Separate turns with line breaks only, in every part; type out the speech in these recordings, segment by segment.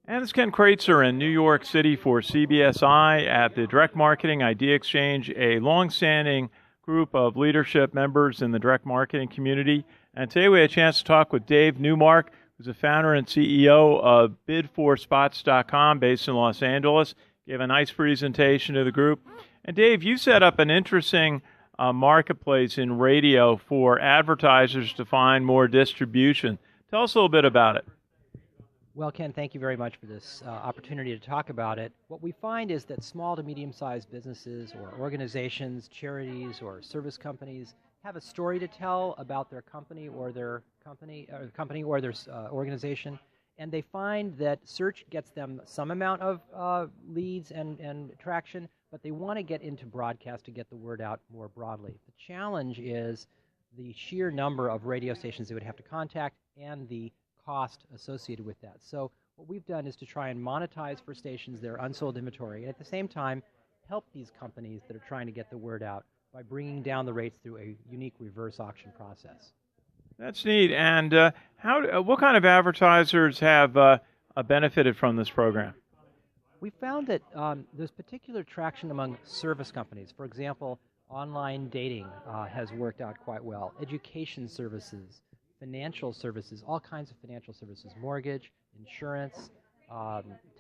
And this is Ken Kraetzer in New York City for CBSI at the Direct Marketing Idea Exchange, a long-standing group of leadership members in the direct marketing community. And today we had a chance to talk with Dave Newmark, who's the founder and CEO of bidforspots.com based in Los Angeles. Gave a nice presentation to the group. And Dave, you set up an interesting marketplace in radio for advertisers to find more distribution. Tell us a little bit about it.
Well, Ken, thank you very much for this opportunity to talk about it. What we find is that small to medium-sized businesses or organizations, charities or service companies have a story to tell about their company or their organization, and they find that search gets them some amount of leads and traction, but they want to get into broadcast to get the word out more broadly. The challenge is the sheer number of radio stations they would have to contact and the cost associated with that. So what we've done is to try and monetize for stations their unsold inventory, and at the same time help these companies that are trying to get the word out by bringing down the rates through a unique reverse auction process.
That's neat. And what kind of advertisers have benefited from this program?
We found that there's particular traction among service companies. For example, online dating has worked out quite well. Education services, financial services, all kinds of financial services, mortgage, insurance,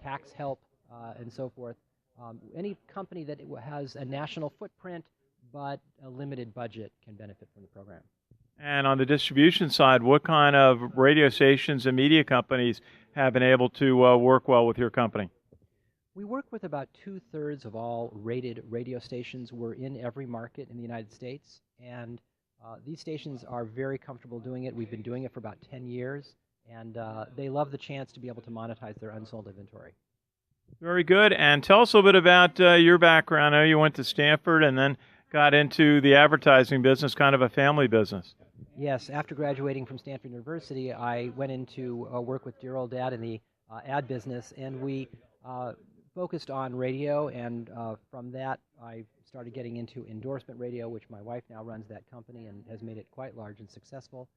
tax help, and so forth. Any company that has a national footprint but a limited budget can benefit from the program.
And on the distribution side, what kind of radio stations and media companies have been able to work well with your company?
We work with about 2/3 of all rated radio stations. We're in every market in the United States, and these stations are very comfortable doing it. We've been doing it for about 10 years, and they love the chance to be able to monetize their unsold inventory.
Very good. And tell us a little bit about your background. I know you went to Stanford and then got into the advertising business, kind of a family business.
Yes, after graduating from Stanford University, I went into work with dear old dad in the ad business, and we focused on radio, and from that I started getting into endorsement radio, which my wife now runs that company and has made it quite large and successful.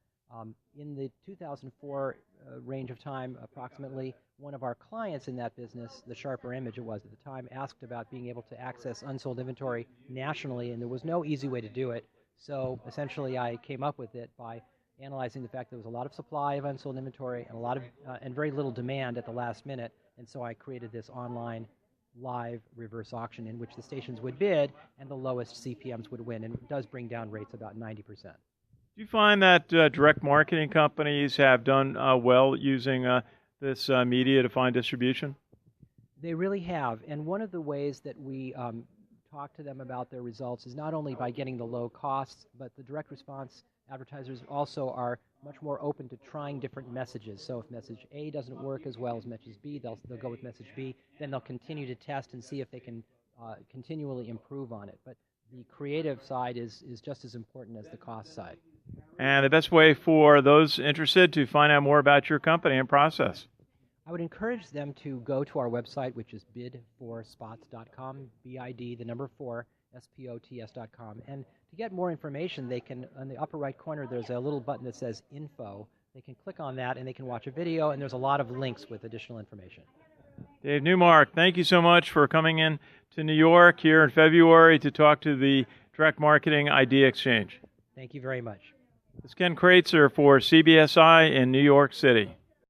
In the 2004 range of time, approximately, one of our clients in that business, the Sharper Image it was at the time, asked about being able to access unsold inventory nationally, and there was no easy way to do it. So essentially I came up with it by analyzing the fact there was a lot of supply of unsold inventory and and very little demand at the last minute, and so I created this online live reverse auction in which the stations would bid and the lowest CPMs would win, and it does bring down rates about 90%.
Do you find that direct marketing companies have done well using this media to find distribution?
They really have, and one of the ways that we talk to them about their results is not only by getting the low costs, but the direct response advertisers also are much more open to trying different messages. So if message A doesn't work as well as message B, they'll go with message B. Then they'll continue to test and see if they can continually improve on it. But the creative side is just as important as the cost side.
And the best way for those interested to find out more about your company and process?
I would encourage them to go to our website, which is bidforspots.com, BID, the number 4, SPOTS.com. And to get more information, they can, on the upper right corner, there's a little button that says Info. They can click on that and they can watch a video, and there's a lot of links with additional information.
Dave Newmark, thank you so much for coming in to New York here in February to talk to the Direct Marketing Idea Exchange.
Thank you very much.
This is Ken Kraetzer for CBSI in New York City.